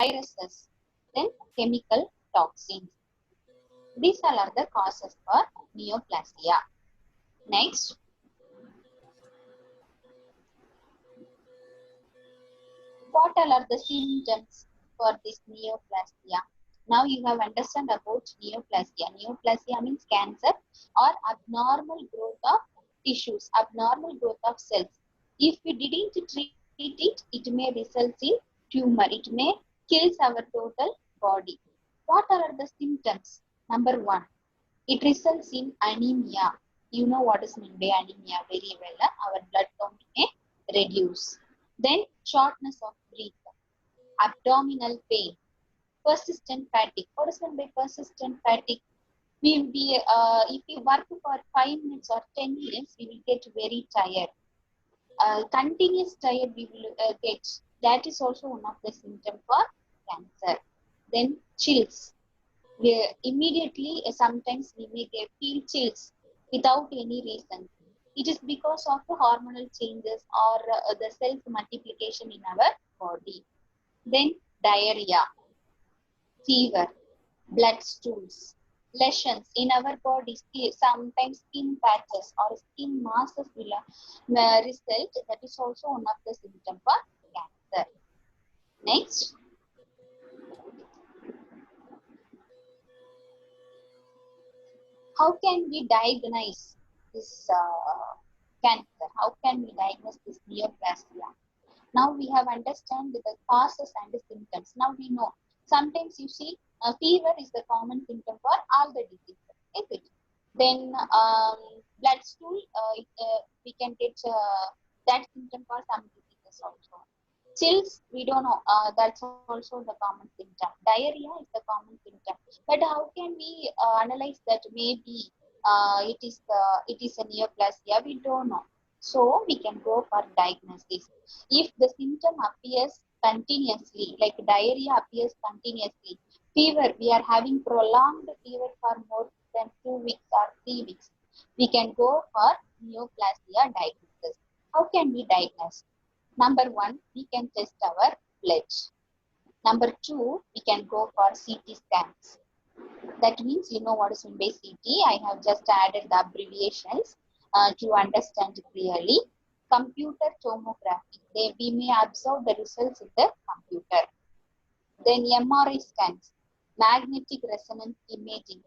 viruses, then chemical toxins. These all are the causes for neoplasia. Next, what all are the symptoms for this neoplasia? Now you have understood about neoplasia. Neoplasia means cancer or abnormal growth of tissues, abnormal growth of cells. If we didn't treat it, it may result in tumor. It may kill our total body. What are the symptoms? Number one, it results in anemia. You know what is meant by anemia very well. Our blood count may reduce. Then shortness of breath, abdominal pain, persistent fatigue. What is meant by persistent fatigue? If we work for 5 minutes or 10 minutes, we will get very tired. Continuous tired we will get. That is also one of the symptoms for cancer. Then chills. Immediately, sometimes we may feel chills without any reason. It is because of the hormonal changes or the self multiplication in our body. Then diarrhea, fever, blood stools, lesions in our body, sometimes skin patches or skin masses will result. That is also one of the symptoms for cancer. Next, how can we diagnose this cancer? How can we diagnose this neoplasia? Now we have understood the causes and the symptoms. Now we know. Sometimes you see fever is the common symptom for all the diseases, is it? Then blood stool, we can get that symptom for some diseases also. Chills, we don't know. That's also the common symptom. Diarrhea is the common symptom. But how can we analyze that? Maybe it is a neoplasia. We don't know. So we can go for diagnosis. If the symptom appears continuously, like diarrhea appears continuously, fever, we are having prolonged fever for more than 2 weeks or 3 weeks, we can go for neoplasia diagnosis. How can we diagnose? Number one, we can test our blood. Number two, we can go for CT scans. That means you know what is meant by CT. I have just added the abbreviations to understand clearly. Computer tomography. We may observe the results in the computer. Then MRI scans, magnetic resonance imaging.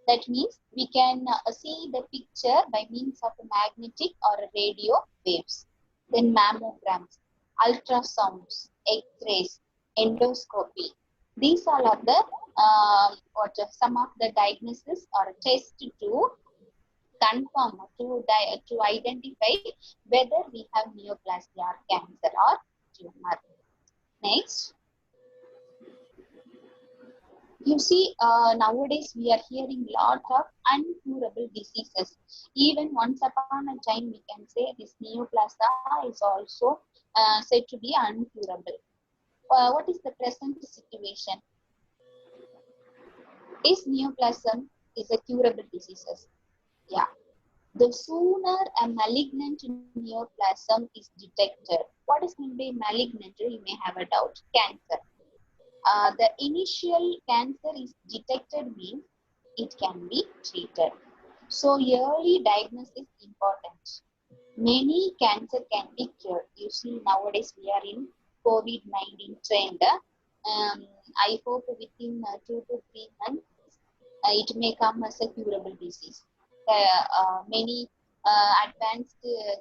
That means we can see the picture by means of magnetic or radio waves. Then mammograms, ultrasounds, X-rays, endoscopy. These all are the some of the diagnosis or tests to confirm, to identify whether we have neoplasia or cancer or tumor. Next, you see, nowadays we are hearing lot of uncurable diseases. Even once upon a time, we can say this neoplasia is also said to be uncurable. What is the present situation? Is neoplasm is a curable diseases? Yeah. The sooner a malignant neoplasm is detected, what is meant by malignant? You may have a doubt. Cancer. The initial cancer is detected means it can be treated. So early diagnosis is important. Many cancer can be cured. You see, nowadays we are in COVID-19 trend. I hope within 2 to 3 months it may come as a curable disease. Many advanced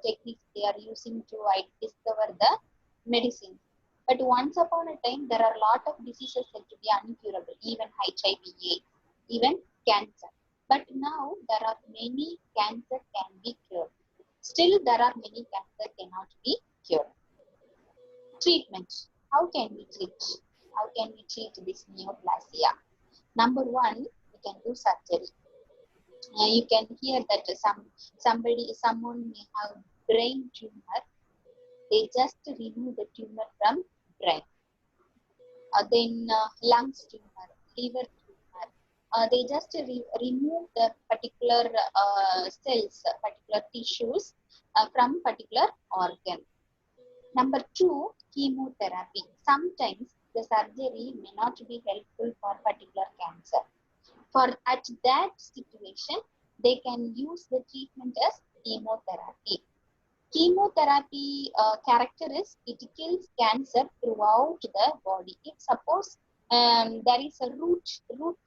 techniques they are using to discover the medicine. But once upon a time, there are a lot of diseases said to be uncurable, even HIV/AIDS, even cancer. But now there are many cancer can be cured. Still, there are many cancer cannot be cured. Treatment. How can we treat? How can we treat this neoplasia? Number one, we can do surgery. You can hear that someone may have brain tumor. They just remove the tumor from brain. Then lungs tumor, liver tumor. They just remove the particular cells, particular tissues from particular organ. Number two, chemotherapy. Sometimes the surgery may not be helpful for particular cancer. For at that situation, they can use the treatment as chemotherapy. Chemotherapy character is it kills cancer throughout the body. If suppose there is a root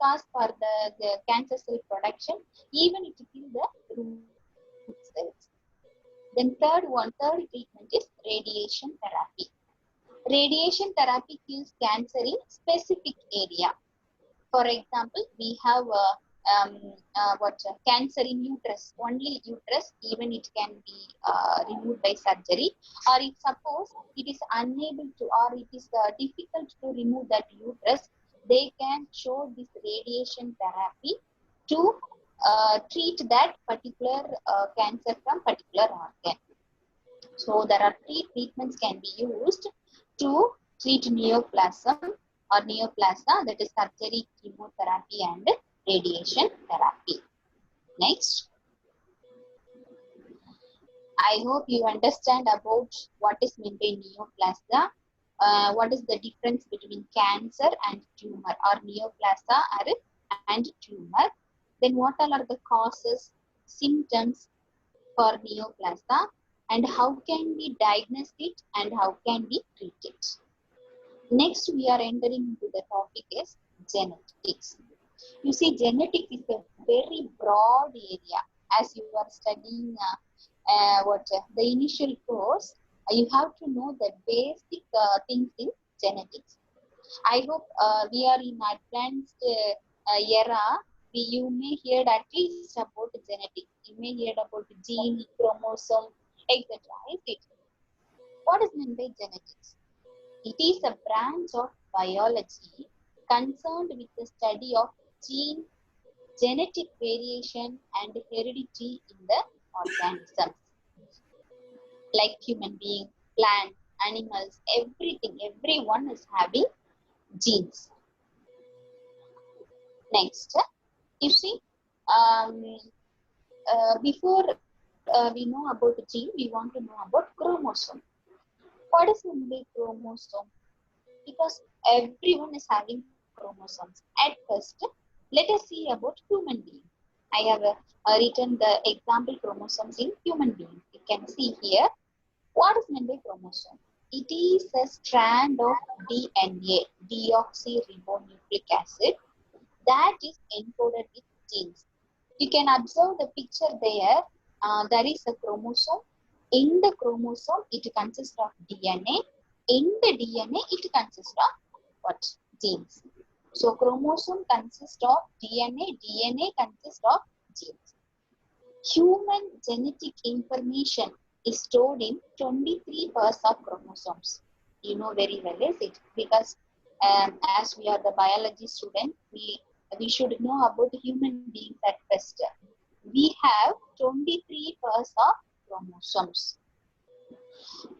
cause for the cancer cell production, even it kills the root cells. Then third treatment is radiation therapy. Radiation therapy kills cancer in specific area. For example, we have cancer in uterus, only uterus, even it can be removed by surgery. Or if suppose it is unable to, or it is difficult to remove that uterus, they can show this radiation therapy to treat that particular cancer from particular organ. So there are 3 treatments can be used to treat neoplasm or neoplasia, that is surgery, chemotherapy and radiation therapy. Next. I hope you understand about what is meant by neoplasia. What is the difference between cancer and tumor, or neoplasia and tumor. Then what all are the causes, symptoms for neoplasia, and how can we diagnose it and how can we treat it. Next, we are entering into the topic is genetics. You see, genetics is a very broad area. As you are studying the initial course, you have to know the basic things in genetics. I hope we are in advanced era. You may hear at least about genetics. You may hear about gene, chromosome, etc. What is meant by genetics? It is a branch of biology concerned with the study of gene, genetic variation and heredity in the organisms. Like human beings, plants, animals, everything, everyone is having genes. Next, you see, before we know about the gene, we want to know about chromosome. What is meant by chromosome? Because everyone is having chromosomes. At first, let us see about human beings. I have written the example chromosomes in human beings. You can see here. What is meant by chromosome? It is a strand of DNA, deoxyribonucleic acid, that is encoded with genes. You can observe the picture there. There is a chromosome. In the chromosome, it consists of DNA. In the DNA, it consists of what? Genes. So chromosome consists of DNA. DNA consists of genes. Human genetic information is stored in 23 pairs of chromosomes. You know very well, is it? Because as we are the biology student, we should know about the human beings at first. We have 23 pairs of chromosomes.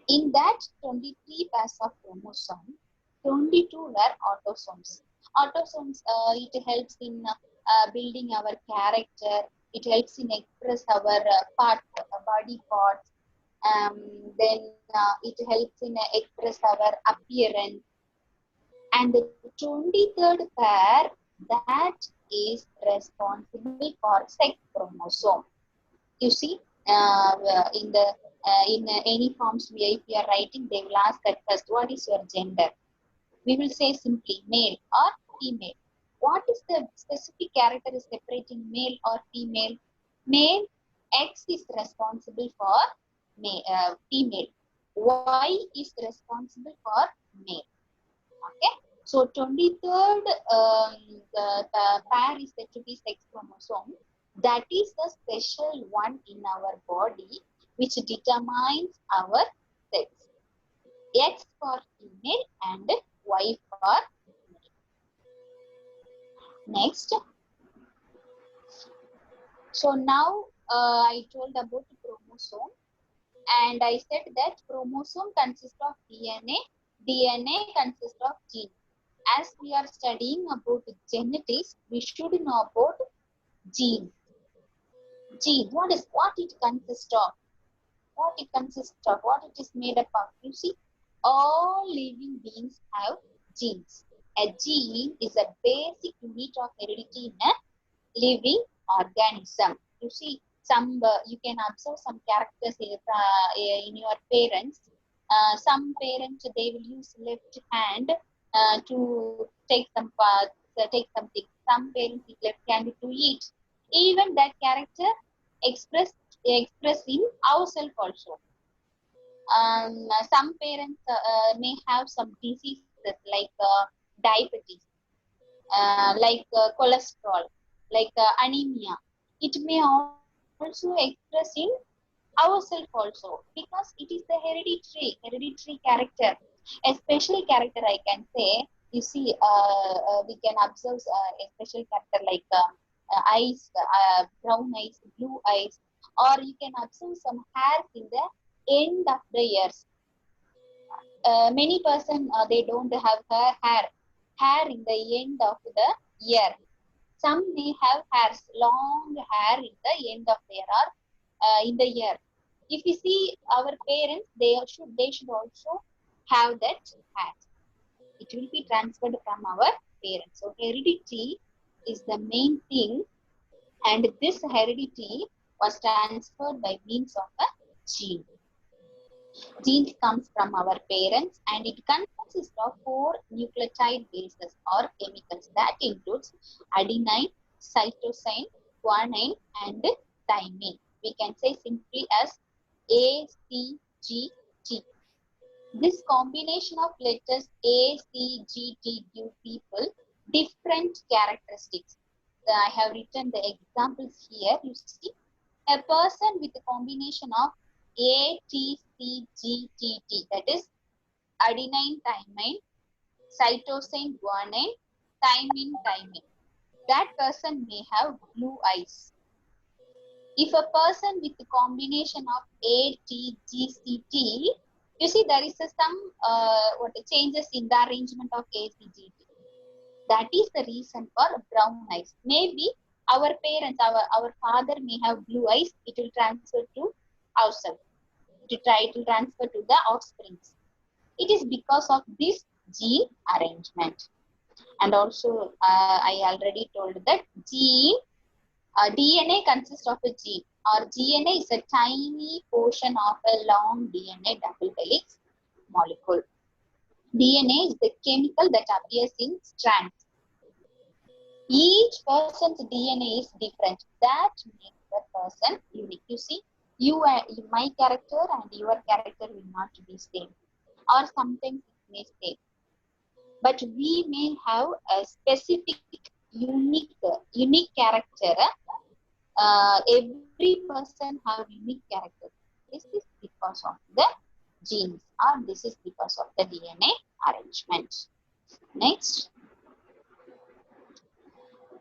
In that 23 pairs of chromosomes, 22 were autosomes. Autosomes, it helps in building our character. It helps in express our body parts. Then it helps in express our appearance. And the 23rd pair, that is responsible for sex chromosome. You see, in any forms if we are writing, they will ask at first, what is your gender? We will say simply male or female. What is the specific character is separating male or female? Male, X is responsible for female. Y is responsible for male. Okay. So 23rd the pair is said to be sex chromosome. That is the special one in our body which determines our sex. X for female and Y for male. Next. So now I told about the chromosome, and I said that chromosome consists of DNA. DNA consists of gene. As we are studying about genetics, we should know about gene. Gene, what it consists of? What it is made up of? You see, all living beings have genes. A gene is a basic unit of heredity in a living organism. You see, you can observe some characters in your parents. Some parents, they will use left hand to take some parts, take something. Some parents use left hand to eat. Even that character express in ourselves also. Some parents may have some diseases like diabetes, cholesterol, anemia. It may also express in ourselves also, because it is the hereditary character, a special character, I can say. You see, we can observe a special character like eyes, brown eyes, blue eyes, or you can observe some hairs in the end of the years. Many person they don't have hair in the end of the year. Some may have hairs, long hair in the end of the year or in the year. If you see our parents, they should also have that hair. It will be transferred from our parents. So heredity is the main thing, and this heredity was transferred by means of a gene. Genes comes from our parents, and it consists of 4 nucleotide bases or chemicals that includes adenine, cytosine, guanine, and thymine. We can say simply as ACGT. This combination of letters ACGT give people different characteristics. I have written the examples here. You see, a person with a combination of ATCGTT, that is adenine thymine, cytosine guanine, thymine. That person may have blue eyes. If a person with a combination of ATGCT, you see there is some changes in the arrangement of ACGT. That is the reason for brown eyes. Maybe our parents, our father may have blue eyes. It will transfer to ourselves. To try to transfer to the offsprings. It is because of this gene arrangement. And also, I already told that DNA consists of a gene, or DNA is a tiny portion of a long DNA double helix molecule. DNA is the chemical that appears in strands. Each person's DNA is different. That makes the person unique. You see, my character and your character will not be same, or sometimes it may stay. But we may have a specific unique character. Every person have unique character. This is because of the genes, or this is because of the DNA arrangement. Next.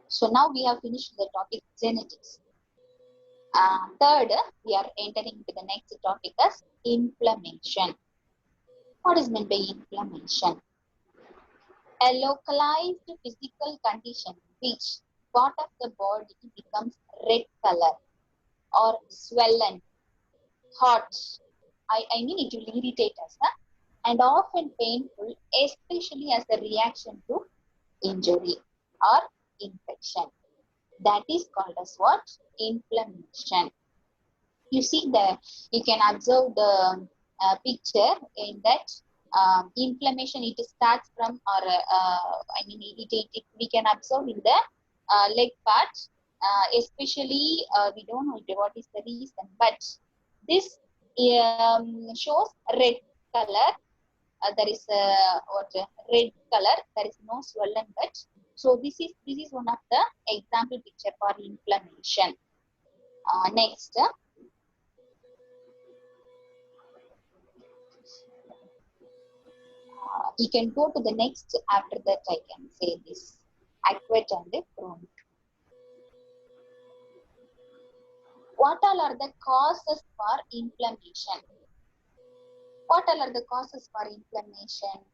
So now we have finished the topic genetics. Third, we are entering into the next topic as inflammation. What is meant by inflammation? A localized physical condition which part of the body becomes red color or swollen, hot. I mean it will irritate us, and often painful, especially as a reaction to injury or infection. That is called as what? Inflammation. You see you can observe the picture in that inflammation. It starts from, or we can observe in the leg part, especially we don't know what is the reason, but this shows red color. There is red color. There is no swollen but. So this is one of the example picture for inflammation. Next. You can go to the next. After that, I can say this acute and chronic. What all are the causes for inflammation? What all are the causes for inflammation?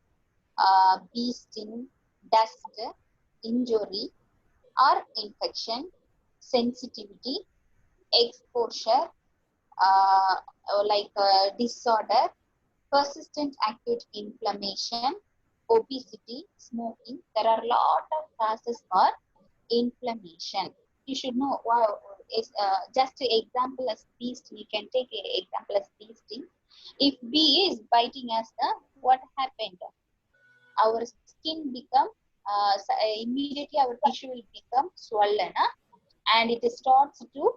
Bee sting, dust, injury or infection, sensitivity, exposure, disorder, persistent acute inflammation, obesity, smoking. There are a lot of causes for inflammation. You should know. Wow, is just an example as bee sting. You can take an example as bee sting. If bee is biting us, what happened? Our skin become immediately our tissue will become swollen, and it starts to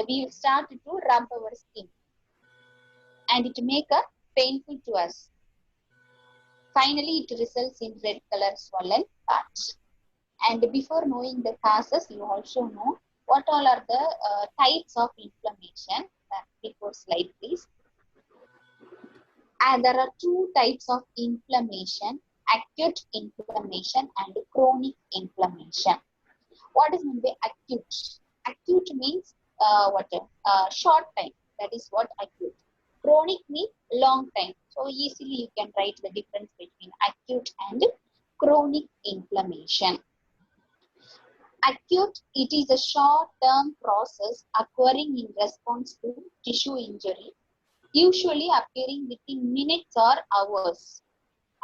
we start to rub our skin, and it make a painful to us. Finally, it results in red color swollen parts. And before knowing the causes, you also know what all are the types of inflammation. Before slide, please. And there are two types of inflammation: acute inflammation and chronic inflammation. What is meant by acute? Acute means what? Short time. That is what acute. Chronic means long time. So easily you can write the difference between acute and chronic inflammation. Acute, it is a short-term process occurring in response to tissue injury, usually appearing within minutes or hours.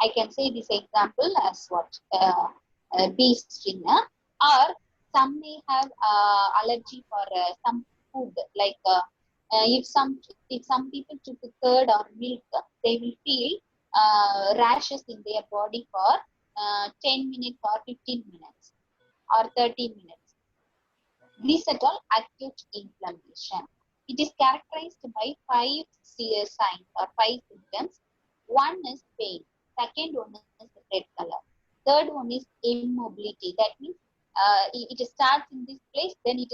I can say this example as what? Bee sting, or some may have allergy for some food, like if some people took curd or milk, they will feel rashes in their body for 10 minutes or 15 minutes or 30 minutes. These are all acute inflammation. It is characterized by 5 signs or 5 symptoms. One is pain. Second one is red color. Third one is immobility. That means it starts in this place, then it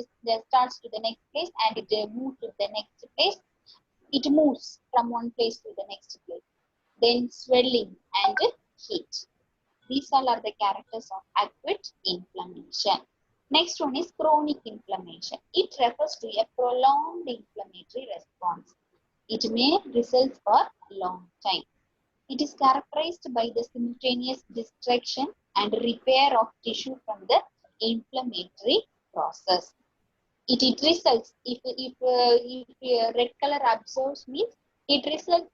starts to the next place, and it moves to the next place. It moves from one place to the next place. Then swelling and heat. These all are the characters of acute inflammation. Next one is chronic inflammation. It refers to a prolonged inflammatory response. It may result for a long time. It is characterized by the simultaneous destruction and repair of tissue from the inflammatory process. It results, if red color absorbs means, it results,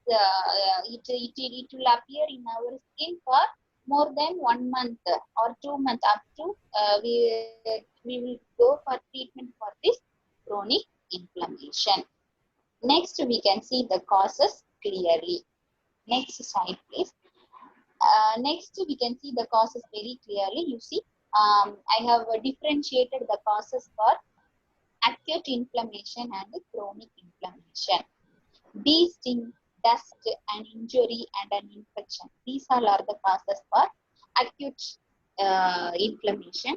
it will appear in our skin for more than 1 month or 2 months, up to we will go for treatment for this chronic inflammation. Next, we can see the causes clearly. Next slide, please. Next, we can see the causes very clearly. You see, I have differentiated the causes for acute inflammation and chronic inflammation. Bee sting, dust, an injury, and an infection. These all are the causes for acute inflammation.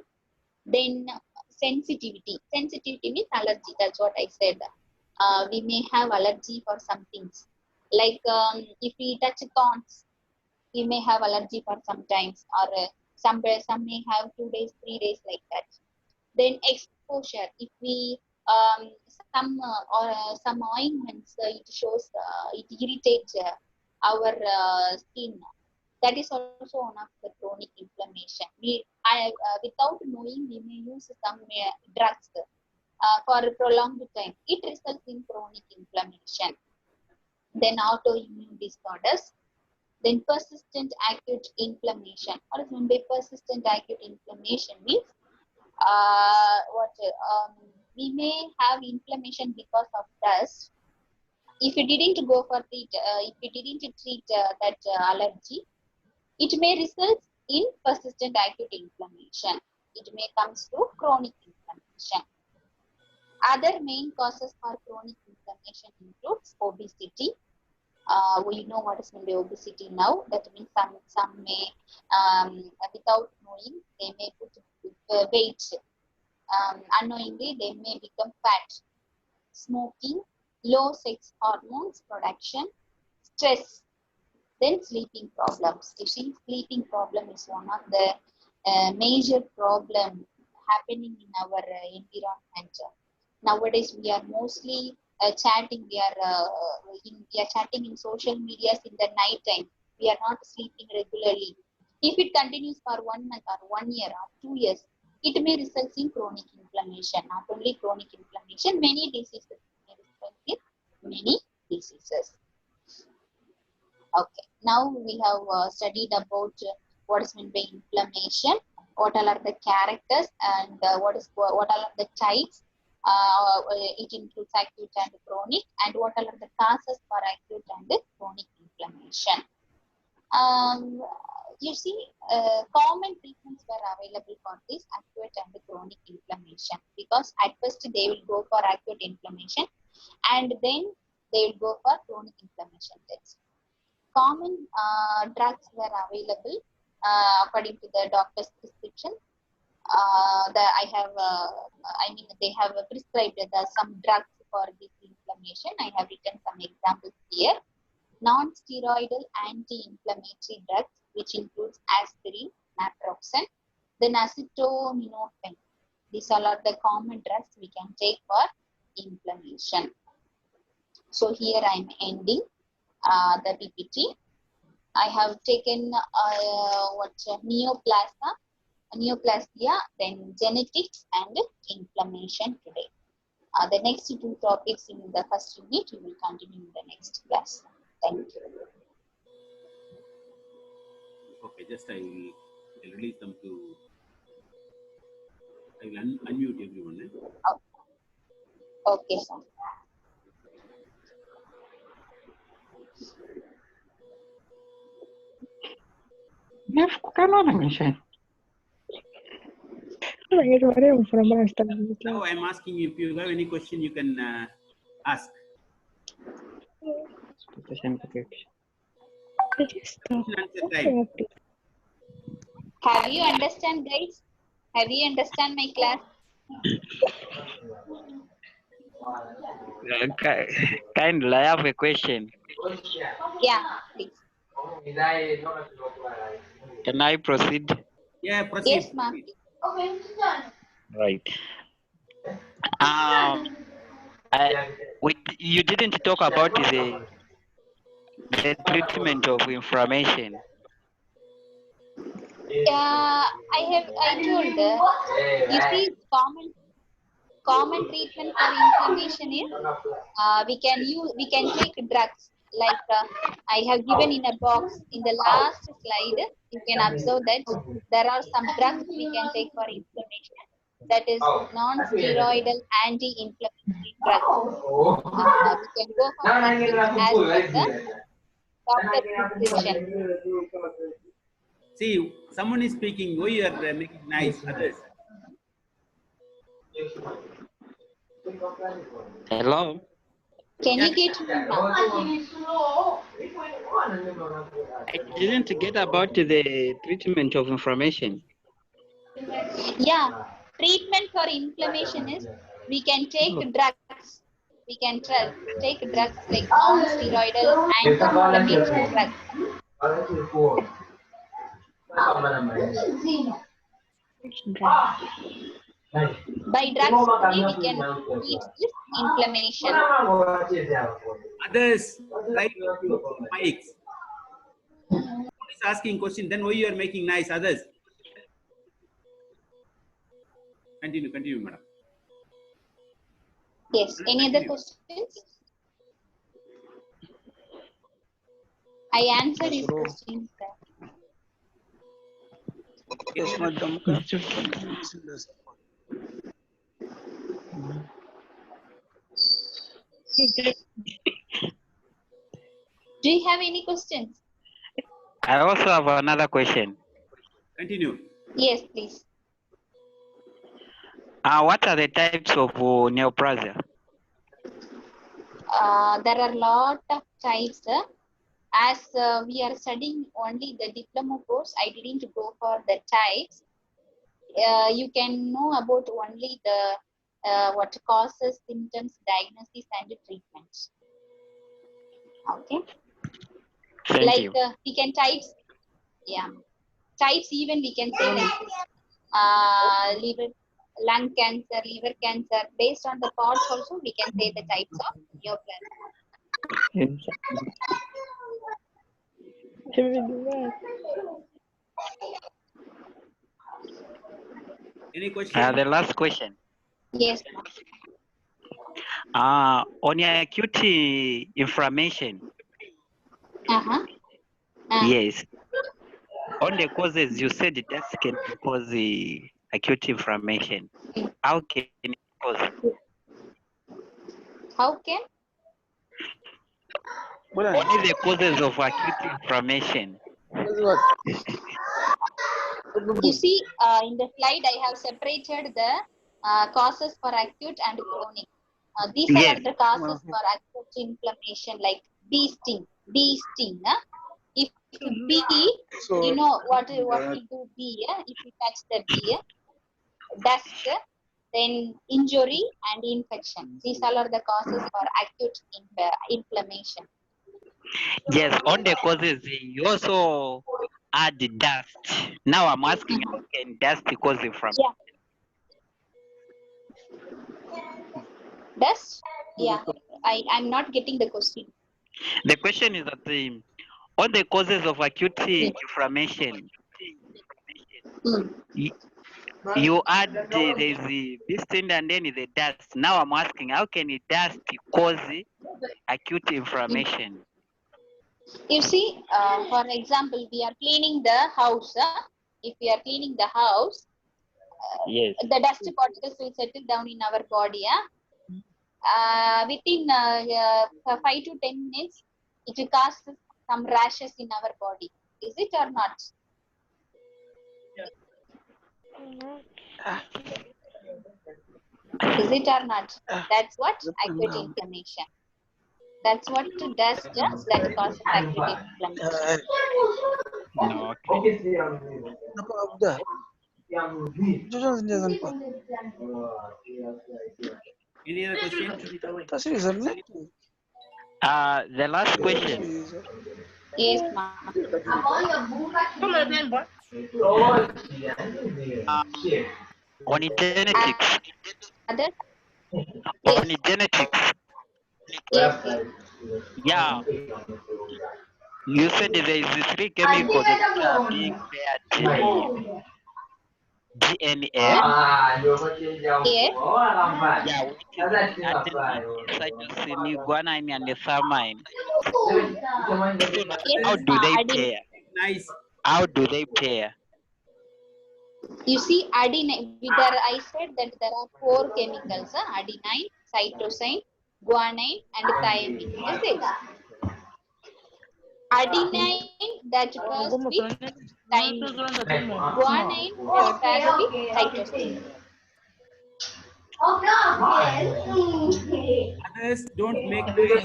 Then sensitivity. Sensitivity means allergy. That's what I said. We may have allergy for some things. Like if we touch thorns, we may have allergy for some times, or some may have 2 days, 3 days, like that. Then exposure. If we some ointments, it shows it irritates our skin. That is also one of the chronic inflammation. Without knowing, we may use some drugs for a prolonged time. It results in chronic inflammation. Then autoimmune disorders. Then persistent acute inflammation. What is meant by persistent acute inflammation means we may have inflammation because of dust. If you didn't go for treat, if you didn't treat that allergy, it may result in persistent acute inflammation. It may come to chronic inflammation. Other main causes for chronic inflammation includes obesity. We know what is meant by obesity now. That means some may, without knowing, they may put weight. Unknowingly, they may become fat. Smoking, low sex hormones production, stress, then sleeping problems. You see, sleeping problem is one of the major problem happening in our environment. Nowadays, we are mostly chatting. We are chatting in social medias in the night time. We are not sleeping regularly. If it continues for 1 month or 1 year or 2 years, it may result in chronic inflammation. Not only chronic inflammation, many diseases may result in many diseases. Okay, now we have studied about what is meant by inflammation, what all are the characters, and what all are the types. It includes acute and chronic, and what all are the causes for acute and chronic inflammation. You see, common treatments were available for this acute and chronic inflammation, because at first they will go for acute inflammation and then they will go for chronic inflammation. That's common drugs were available according to the doctor's prescription. They have prescribed some drugs for this inflammation. I have written some examples here. Non-steroidal anti-inflammatory drugs, which includes aspirin, naproxen, then acetaminophen. These all are the common drugs we can take for inflammation. So here I am ending the PPT. I have taken neoplasia, then genetics and inflammation today. The next two topics in the first unit we will continue in the next class. Thank you. Okay, just I will release them to. I will unmute everyone. Okay, sir. Now I am asking you, if you have any question, you can ask. Have you understand, guys? Have you understand my class? Kindly, I have a question. Yeah, please. Can I proceed? Yeah, proceed. Yes, ma'am. Right. You didn't talk about the treatment of inflammation. I told you see, common treatment for inflammation is we can take drugs like I have given in a box in the last slide. You can observe that there are some drugs we can take for inflammation, that is non-steroidal anti-inflammatory drugs. We can go for prescription as per the doctor prescription. See, someone is speaking. Why you are making nice? Others. Hello. Can you get me now? I didn't get about the treatment of inflammation. Yeah, treatment for inflammation is we can take drugs. We can take drugs like non-steroidal anti-inflammatory drugs. By drugs only we can treat this inflammation. Others, right? Mics. Someone is asking question. Then why you are making nice? Others. Continue, madam. Yes. Any other questions? I answered his questions. Yes, madam. Do you have any questions? I also have another question. Continue. Yes, please. What are the types of neoplasia? There are a lot of types. As we are studying only the diploma course, I didn't go for the types. You can know about only the what causes, symptoms, diagnosis, and treatments. Okay. Thank you. We can types. Yeah, types even we can say like this. Liver, lung cancer, liver cancer. Based on the parts also, we can say the types of neoplasia. Any question? The last question. Yes. On your acute inflammation. Uh-huh. Yes. On the causes, you said dust can cause the acute inflammation. How can it cause? How can? Only the causes of acute inflammation. You see, in the slide, I have separated the causes for acute and chronic. These Yes. are the causes for acute inflammation, like bee sting. Bee sting. If bee, you know what will do bee? If you touch the bee, dust, then injury and infection. These all are the causes for acute inflammation. Yes, on the causes, you also add the dust. Now I'm asking, how can dust cause inflammation? Yeah. Dust? Yeah. I'm not getting the question. The question is that on the causes of acute inflammation, you add there's the piston and then the dust. Now I'm asking, how can the dust cause acute inflammation? You see, for example, we are cleaning the house. If we are cleaning the house, Yes. the dust particles will settle down in our body. Within 5 to 10 minutes, it will cause some rashes in our body. Is it or not? Is it or not? That's what acute inflammation. That's what dust does that causes acute inflammation. Okay. Any other question? The last question. Yes, ma'am. On genetics. Other? On genetics. Yes, yes. Yeah. You said there is 3 chemicals that are being paired to the DNA. Yes. Yeah, which is the adenine, cytosine, guanine, and the thymine. Yes, How do they adenine. pair? Nice. How do they pair? You see, adenine, I said that there are 4 chemicals, adenine, cytosine, guanine, and thymine. Is it? Adenine that pairs with thymine. Guanine that pairs with cytosine. Others don't make noise.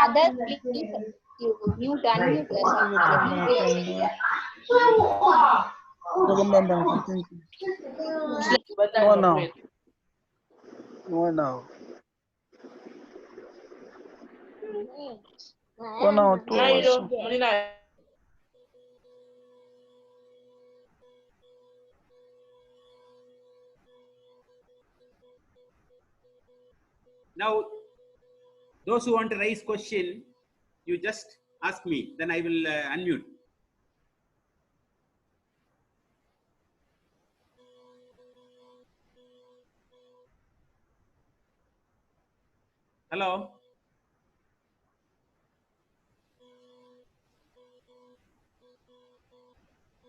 Others, please you mute, unmute yourself. No now. No now. One hour, 2 hours. Now, those who want to raise question, you just ask me, then I will unmute. Hello?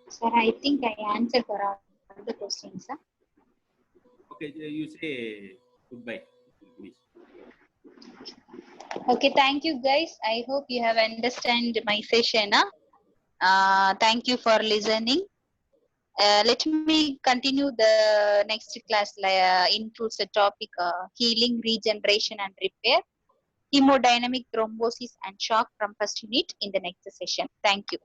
Sir, I think I answered for all the questions. Okay, you say goodbye. Okay, thank you guys. I hope you have understand my session. Thank you for listening. Let me continue the next class. Includes the topic healing, regeneration, and repair, hemodynamic thrombosis, and shock from first unit in the next session. Thank you.